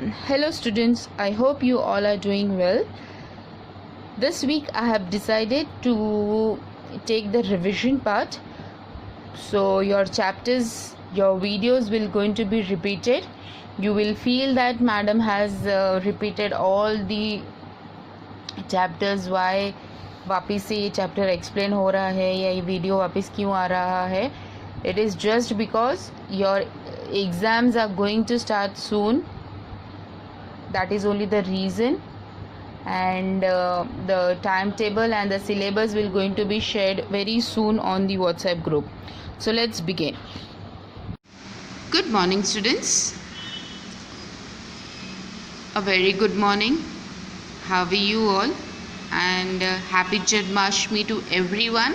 Hello students, I hope you all are doing well. This week I have decided to take the revision part. So your chapters, your videos will going to be repeated. You will feel that madam has repeated all the chapters. Why वापस से ये chapter explain हो रहा है या ये video वापस क्यों आ रहा है? It is just because your exams are going to start soon. That is only the reason, and the timetable and the syllabus will going to be shared very soon on the WhatsApp group. So let's begin. Good morning students. A very good morning. How are you all? And happy Janmashtami to everyone.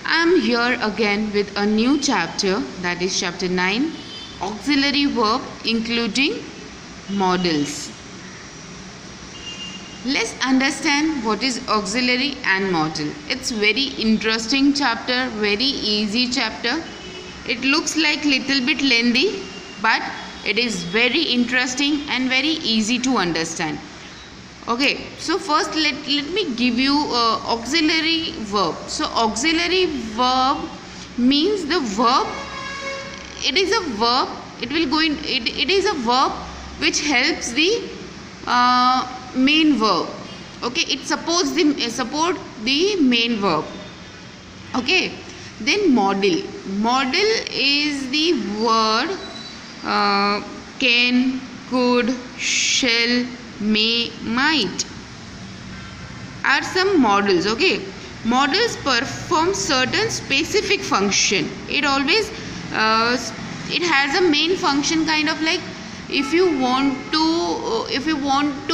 I am here again with a new chapter, that is chapter 9, auxiliary verb including models. Let's understand what is auxiliary and model. It's very interesting chapter, very easy chapter. It looks like little bit lengthy, but it is very interesting and very easy to understand. Okay, so first let me give you auxiliary verb. So auxiliary verb means the verb, it is a verb, it is a verb which helps the main verb. Okay, it supports the main verb. Okay, then model is the word can, could, shall, may, might are some models. Okay, models perform certain specific function. It always it has a main function, kind of like if you want to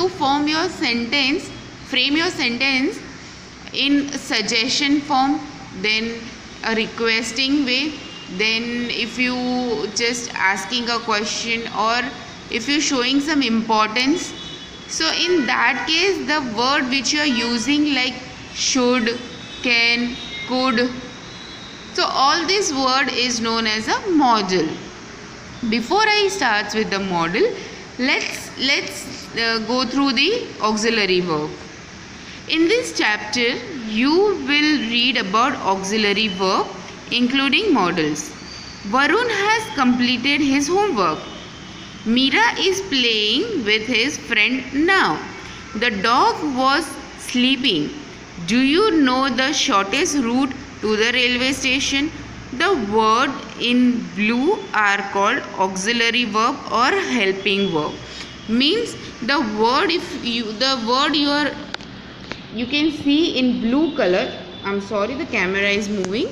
frame your sentence in suggestion form, then a requesting way, then if you just asking a question, or if you showing some importance. So in that case, the word which you are using like should, can, could, so all this word is known as a model. Before I start with the model, let's go through the auxiliary verb. In this chapter, you will read about auxiliary verb including models. Varun has completed his homework. Meera is playing with his friend now. The dog was sleeping. Do you know the shortest route to the railway station? The word in blue are called auxiliary verb or helping verb. Means the word, you can see in blue color. I'm sorry, the camera is moving.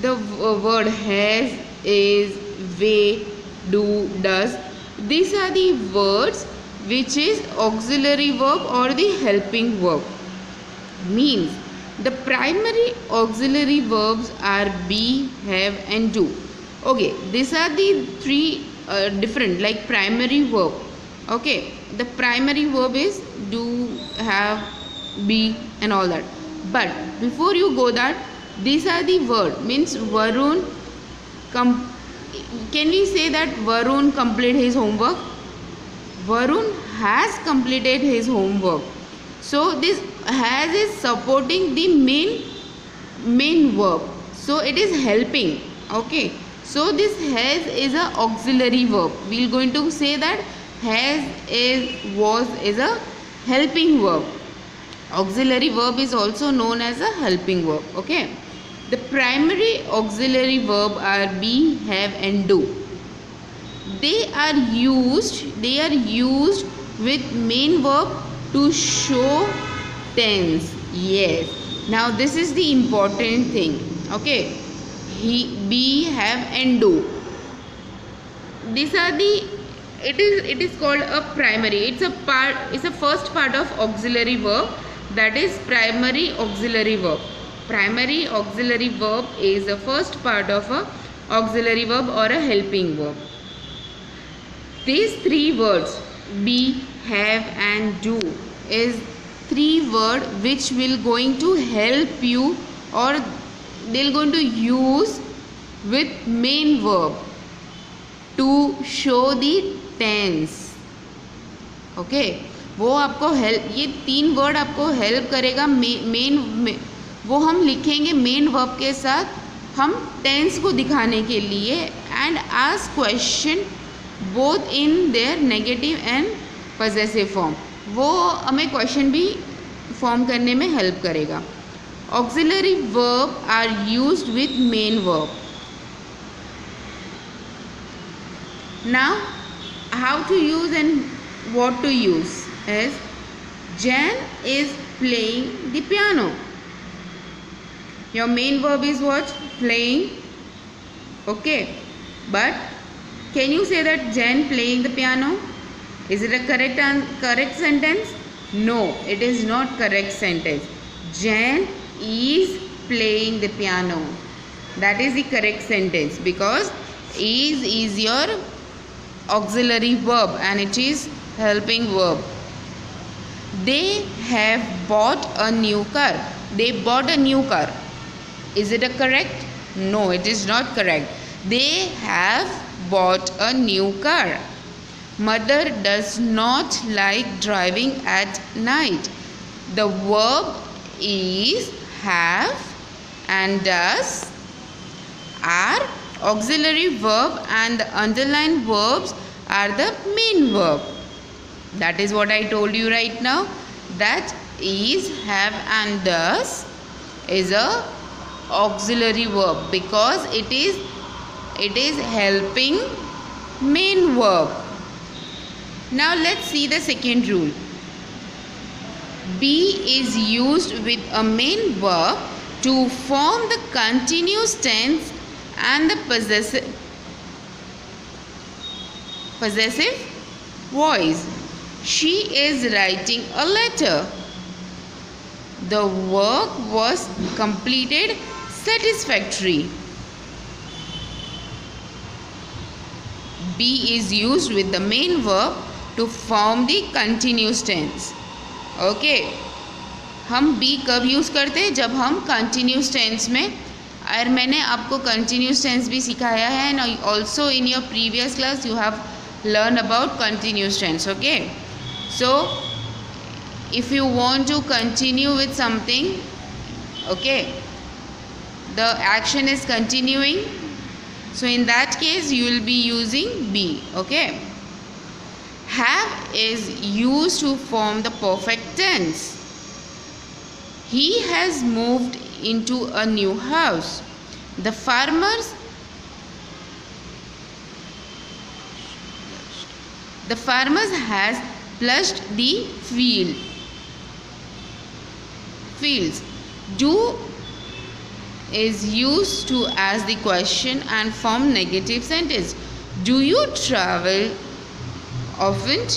The word has, is, way, do, does. These are the words which is auxiliary verb or the helping verb. Means the primary auxiliary verbs are be, have and do. Okay, these are the three different like primary verb. Okay, the primary verb is do, have, be and all that. But before you go that, these are the word. Means Varun, can we say that Varun completed his homework? Varun has completed his homework. So this has is supporting the main verb. So it is helping. Okay. So this has is a auxiliary verb. We are going to say that has, is, was is a helping verb. Auxiliary verb is also known as a helping verb. Okay. The primary auxiliary verb are be, have and do. They are used with main verb to show tense. Yes. Now this is the important thing. Okay. He, be, have and do. These are the, it is called a primary. It's a first part of auxiliary verb, that is primary auxiliary verb. Primary auxiliary verb is the first part of a auxiliary verb or a helping verb. These three words be, have and do is three words which will going to help you, or they're going to use with main verb. To show the tense. Okay, वो आपको help, ये 3 word आपको help करेगा। Main वो हम लिखेंगे main verb के साथ हम टेंस को दिखाने के लिए, and ask question both in their negative and possessive form. वो हमें क्वेश्चन भी फॉर्म करने में हेल्प करेगा। Auxiliary verb are used with main verb. Now how to use and what to use is Jan is playing the piano. Your main verb is what? Playing. Okay, but can you say that Jan playing the piano? Is it a correct sentence? No, it is not correct sentence. Jan is playing the piano. That is the correct sentence, because is your auxiliary verb and it is helping verb. They have bought a new car. They bought a new car. Is it a correct? No, it is not correct. They have bought a new car. Mother does not like driving at night. The verb is have and does are auxiliary verb, and the underlined verbs are the main verb. That is what I told you right now, that is, have and does is a auxiliary verb because it is helping main verb. Now let's see the second rule. Be is used with a main verb to form the continuous tense and the possessive voice. She is writing a letter. The work was completed satisfactory. Be is used with the main verb to form the continuous tense. Okay, हम be कब use करते हैं? जब हम continuous tense में, और मैंने आपको continuous tense भी सिखाया है, and also in your previous class you have learned about continuous tense. Okay, so if you want to continue with something, okay, the action is continuing, so in that case you will be using be. Okay, have is used to form the perfect tense. He has moved into a new house. The farmers has ploughed the fields. Do is used to ask the question and form negative sentence. Do you travel often?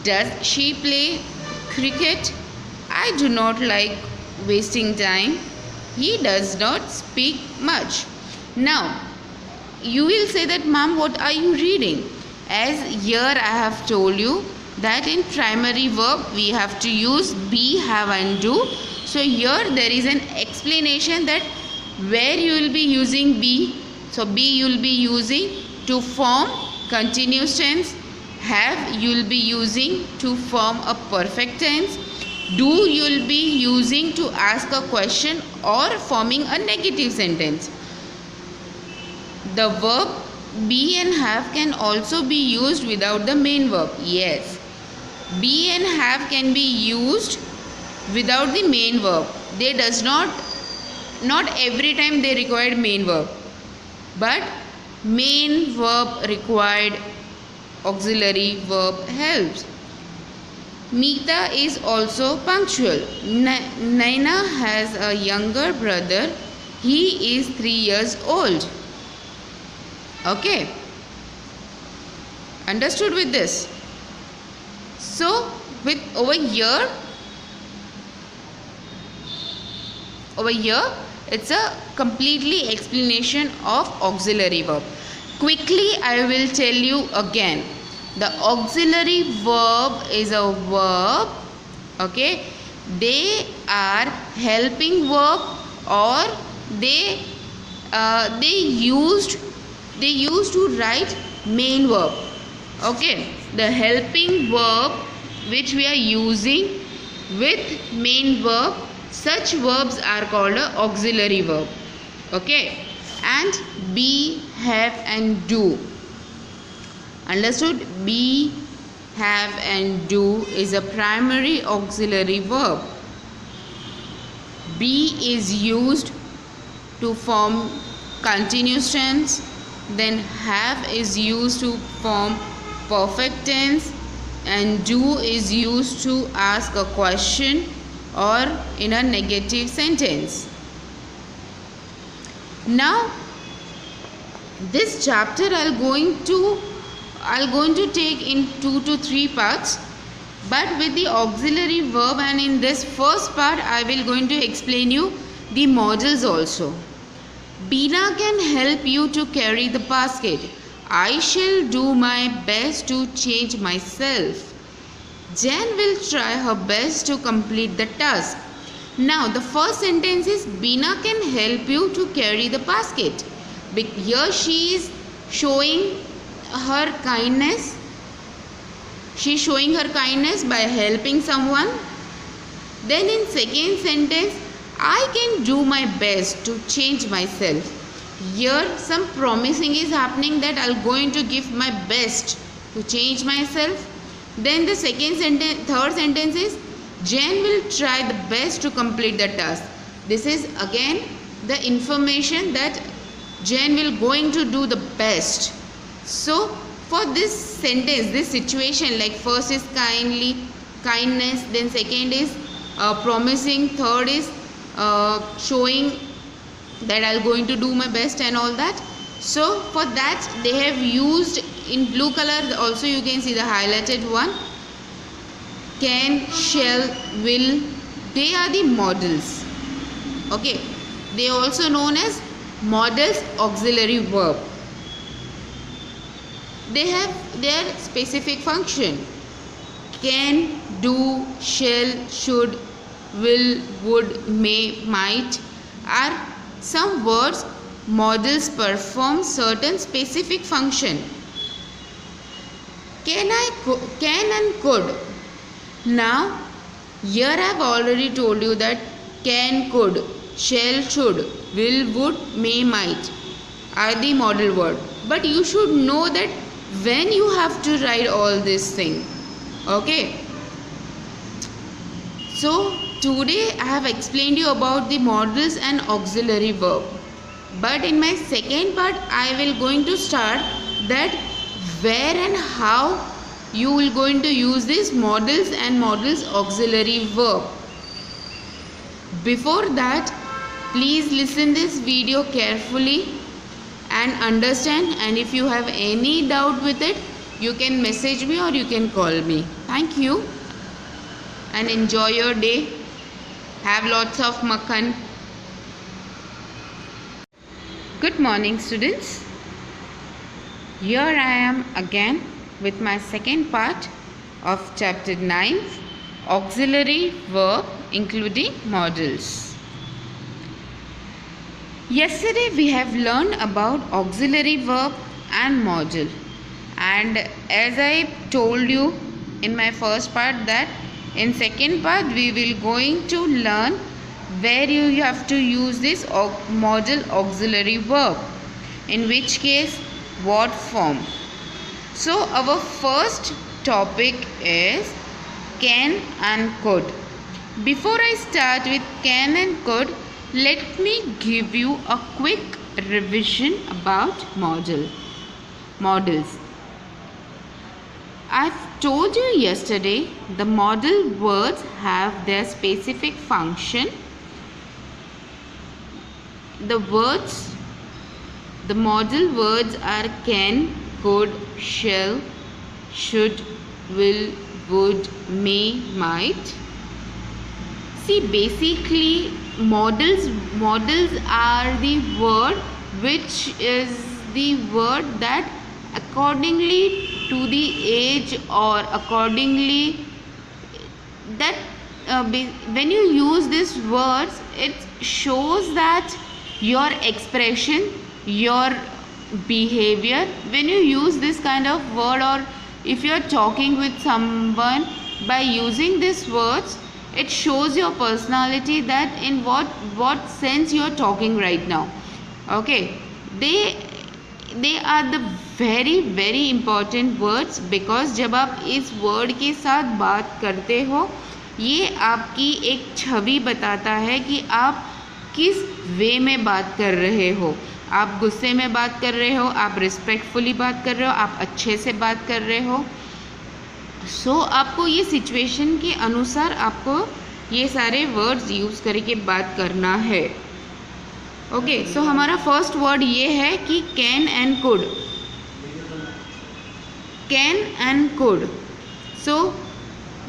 Does she play cricket? I do not like wasting time. He does not speak much. Now you will say that, ma'am, what are you reading? As here I have told you that in primary verb we have to use be, have and do. So here there is an explanation that where you will be using be. So be you will be using to form continuous tense. Have you will be using to form a perfect tense. Do you will be using to ask a question or forming a negative sentence. The verb be and have can also be used without the main verb. Yes, be and have can be used without the main verb. They does not every time they required main verb, but main verb required auxiliary verb helps. Meeta is also punctual. Naina has a younger brother. He is 3 years old. Okay, understood with this? So with over here it's a completely explanation of auxiliary verb. Quickly I will tell you again. The auxiliary verb is a verb, okay, they are helping verb, or they used to write main verb. Okay, the helping verb which we are using with main verb, such verbs are called a auxiliary verb. Okay, and be, have and do. Understood? Be, have and do is a primary auxiliary verb. Be is used to form continuous tense, then have is used to form perfect tense, and do is used to ask a question or in a negative sentence. Now this chapter I'll going to take in 2 to 3 parts, but with the auxiliary verb, and in this first part I will going to explain you the modals also. Beena can help you to carry the basket. I shall do my best to change myself. Jen will try her best to complete the task. Now the first sentence is Beena can help you to carry the basket. Here she is showing her kindness. She is showing her kindness by helping someone. Then in second sentence, I can do my best to change myself. Here some promising is happening that I'll going to give my best to change myself. Then the third sentence is Jen will try the best to complete the task. This is again the information that Jen will going to do the best. So for this sentence, this situation, like first is kindness, then second is promising, third is showing that I'll going to do my best and all that. So for that they have used in blue color, also you can see the highlighted one, can, shall, will. They are the modals. Okay, they are also known as modals auxiliary verb. They have their specific function. Can, do, shall, should, will, would, may, might are some words. Modals perform certain specific function. Can and could. Now here I have already told you that can, could, shall, should, will, would, may, might are the modal word. But you should know that when you have to write all this thing. Okay. So today I have explained you about the modals and auxiliary verb. But in my second part I will going to start that where and how you will going to use these modals and modals auxiliary verb. Before that, please listen this video carefully and understand, and if you have any doubt with it, you can message me or you can call me. Thank you and enjoy your day. Have lots of makhan. Good morning, students. Here I am again with my second part of chapter 9, auxiliary verb including modals. Yesterday we have learned about auxiliary verb and modal, and as I told you in my first part that in second part we will going to learn where you have to use this modal auxiliary verb, in which case what form. So our first topic is can and could. Before I start with can and could, let me give you a quick revision about modals. I've told you yesterday the modal words have their specific function. The modal words are can, could, shall, should, will, would, may, might. See, basically modals are the word which is the word that accordingly to the age or accordingly that when you use these words, it shows that your expression, your behavior. When you use this kind of word, or if you are talking with someone by using these words, it shows your personality, that in what sense you are talking right now. Okay, they are the very important words, because जब आप इस word के साथ बात करते हो, ये आपकी एक छवि बताता है कि आप किस वे में बात कर रहे हो। आप गुस्से में बात कर रहे हो, आप रिस्पेक्टफुली बात कर रहे हो, आप अच्छे से बात कर रहे हो। सो आपको ये सिचुएशन के अनुसार आपको ये सारे वर्ड्स यूज़ करके बात करना है। ओके, सो हमारा फर्स्ट वर्ड ये है कि can and could. Can and could, so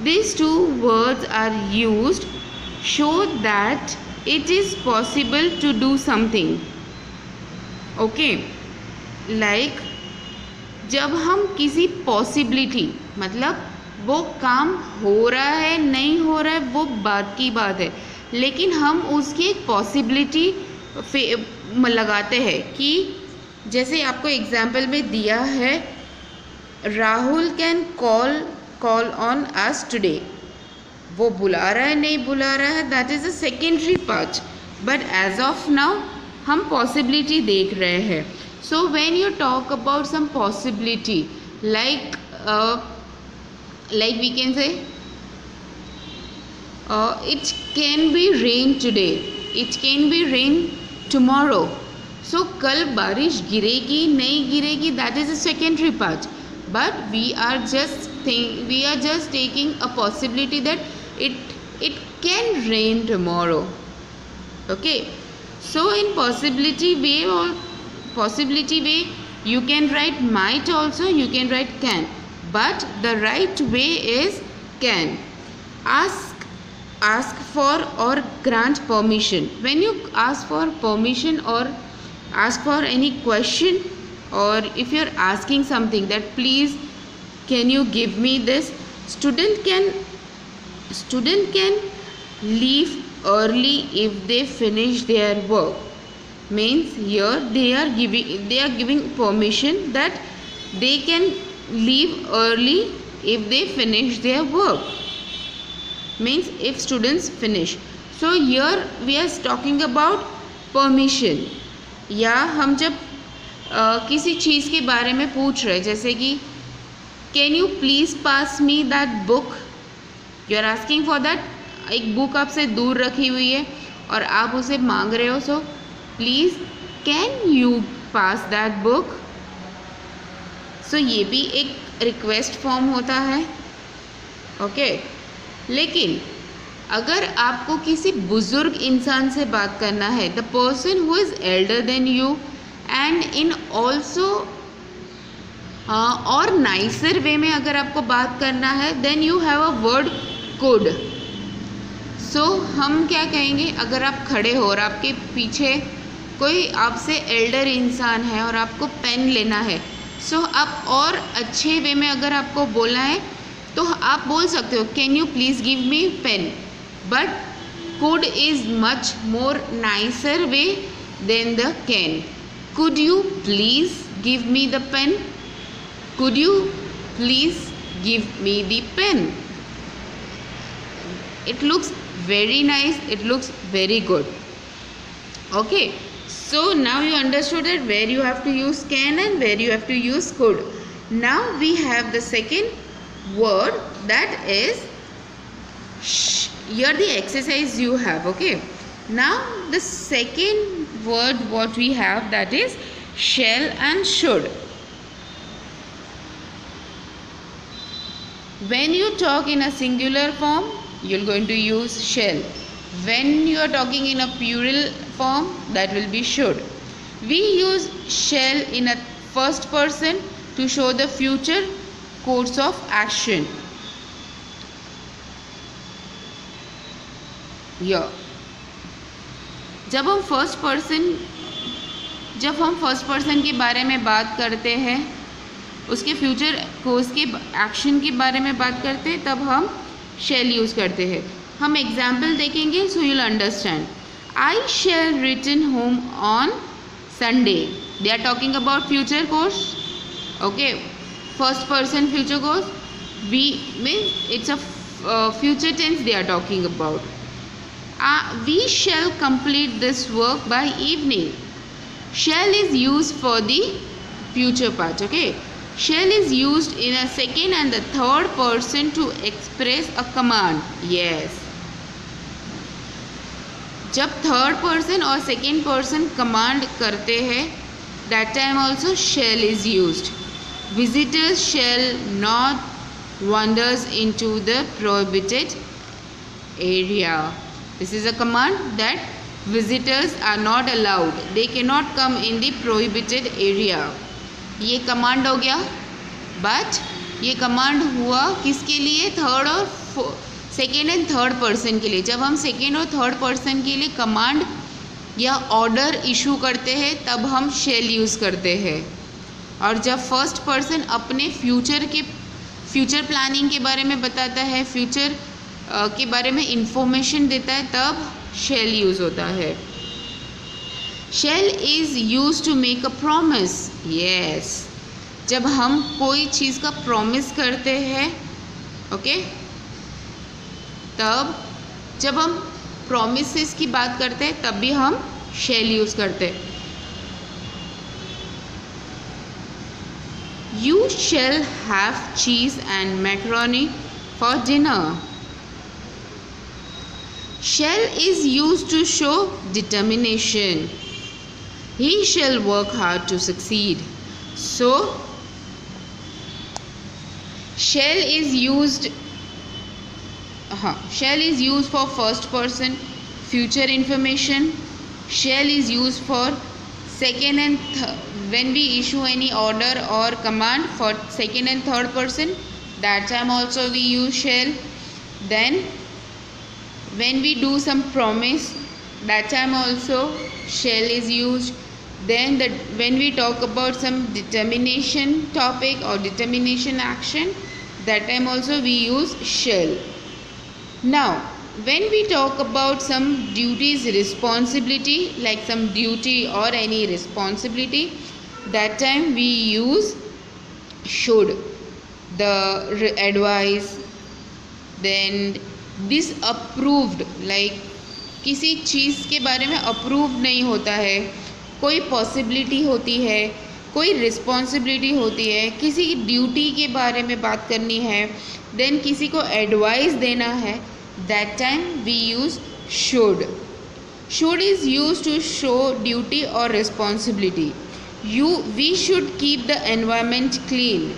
these two words are used show that it is possible to do something. Okay, like जब हम किसी पॉसिबिलिटी, मतलब वो काम हो रहा है नहीं हो रहा है वो बात की बात है, लेकिन हम उसकी एक पॉसिबिलिटी लगाते हैं कि जैसे आपको एग्जाम्पल में दिया है, Rahul can call on us today. वो बुला रहा है नहीं बुला रहा है, that is a secondary part, but as of now हम पॉसिबिलिटी देख रहे हैं। So when you talk about some possibility, like we can say it can be rain today, it can be rain tomorrow. So कल बारिश गिरेगी नहीं गिरेगी, that is a secondary part, but we are just taking a possibility that it can rain tomorrow. Okay, so in possibility way you can write might also, you can write can, but the right way is can. Ask for or grant permission. When you ask for permission or ask for any question, or if you're asking something that please can you give me this, student can leave early if they finish their work. Means here they are giving permission that they can leave early if they finish their work. Means if students finish. So here we are talking about permission. या हम जब किसी चीज़ के बारे में पूछ रहे, जैसे कि can you please pass me that book, you are asking for that. एक बुक आपसे दूर रखी हुई है और आप उसे मांग रहे हो, so please can you pass that book. So ये भी एक रिक्वेस्ट फॉर्म होता है। ओके, लेकिन अगर आपको किसी बुज़ुर्ग इंसान से बात करना है, the person who is elder than you, and in also और नाइसर वे में अगर आपको बात करना है, then you have a word could. So हम क्या कहेंगे, अगर आप खड़े हो और आपके पीछे कोई आपसे एल्डर इंसान है और आपको पेन लेना है, सो आप और अच्छे वे में अगर आपको बोलना है तो आप बोल सकते हो can you please give me pen, but could is much more nicer way than the can. Could you please give me the pen? Could you please give me the pen? It looks very nice, it looks very good. Okay, so now you understood that where you have to use can and where you have to use could. Now we have the second word, that is here the exercise you have. Okay, now the second word what we have, that is shall and should. When you talk in a singular form, you're going to use shall. When you are talking in a plural form, that will be should. We use shall in a first person to show the future course of action. Yeah. जब हम first person के बारे में बात करते हैं, उसके future course के एक्शन के बारे में बात करते हैं, तब हम शैल यूज़ करते हैं। हम एग्जाम्पल देखेंगे, so you'll understand. I shall return home on Sunday, They are talking about future course. Okay, first person future course. We means it's a future tense they are talking about. We shall complete this work by evening. Shall is used for the future part. Okay, shall is used in a second and the third person to express a command. Yes, जब third person और second person command करते हैं, that time also shall is used. Visitors shall not wanders into the prohibited area. This is a command that visitors are not allowed. They cannot come in the prohibited area. ये command हो गया. But ये command हुआ किसके लिए? Third और second and third person के लिए. जब हम सेकेंड और थर्ड पर्सन के लिए कमांड या ऑर्डर इशू करते हैं तब हम शेल यूज़ करते हैं. और जब फर्स्ट पर्सन अपने फ्यूचर प्लानिंग के बारे में बताता है, फ्यूचर के बारे में इंफॉर्मेशन देता है, तब शेल यूज़ होता है. Shall is use to make a promise. Yes, जब हम कोई चीज़ का प्रॉमिस करते हैं, ओके, तब जब हम प्रॉमिसेस की बात करते हैं तब भी हम शेल यूज़ करते हैं. You shall have cheese and macaroni for dinner. Shall is used to show determination. He shall work hard to succeed. So, shall is used for first person future information. Shall is used for second and when we issue any order or command for second and third person, that time also we use shall. Then when we do some promise, that time also shall is used. Then when we talk about some determination topic or determination action, that time also we use shall. Now when we talk about some duties, responsibility, like some duty or any responsibility, that time we use should. The advice, then disapproved, like किसी चीज़ के बारे में approve नहीं होता है, कोई possibility होती है, कोई रिस्पॉन्सिबिलिटी होती है, किसी की ड्यूटी के बारे में बात करनी है, देन किसी को एडवाइस देना है, that time we use should. Should is use to show duty और responsibility. We should keep the environment clean.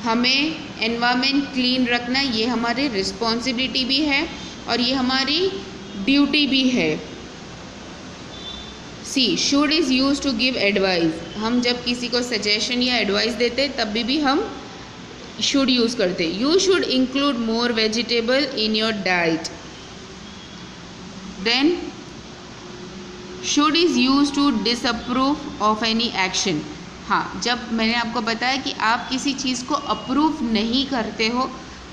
हमें एनवायरमेंट क्लीन रखना ये हमारी रिस्पॉन्सिबिलिटी भी है और ये हमारी ड्यूटी भी है. See, should is use to give advice. हम जब किसी को सजेशन या एडवाइस देते तब भी हम शुड यूज़ करते. You should include more vegetable in your diet. Then should is use to disapprove of any action. हाँ, जब मैंने आपको बताया कि आप किसी चीज़ को अप्रूव नहीं करते हो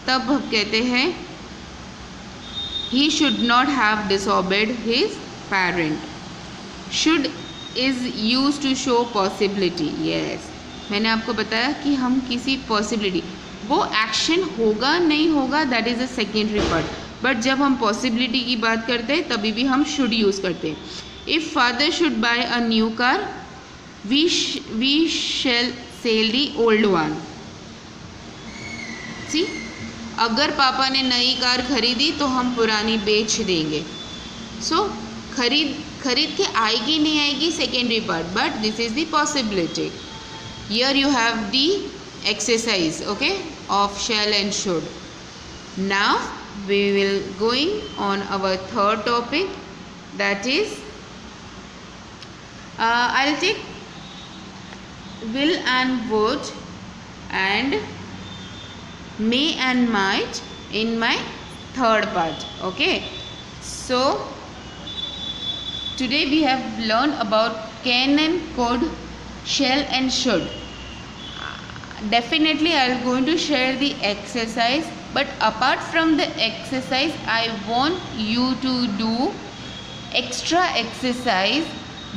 तब हम कहते हैं he should not have disobeyed his parent. Should is use to show possibility. Yes, मैंने आपको बताया कि हम किसी पॉसिबिलिटी, वो एक्शन होगा नहीं होगा that is a secondary part, but जब हम पॉसिबिलिटी की बात करते हैं तभी भी हम शुड यूज़ करते हैं. If father should buy a new car, we shall sell the old one. See, अगर पापा ने नई कार खरीदी तो हम पुरानी बेच देंगे. सो खरीद के आएगी नहीं आएगी secondary part, but this is the possibility. Here you have the exercise, okay, of shall and should. Now we will going on our third topic, that is I'll take will and would and may and might in my third part. Okay, so today we have learned about can and could, shall and should. Definitely I am going to share the exercise, but apart from the exercise I want you to do extra exercise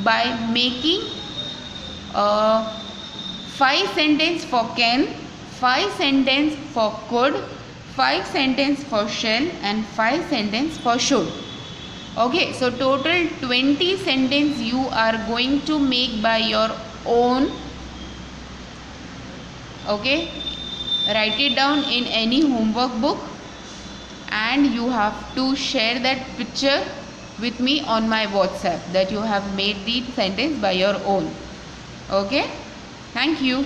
by making 5 sentence for can, 5 sentence for could, 5 sentence for shall, and 5 sentence for should. Okay, so total 20 sentence you are going to make by your own. Okay, write it down in any homework book, and you have to share that picture with me on my WhatsApp that you have made the sentence by your own. Okay, thank you.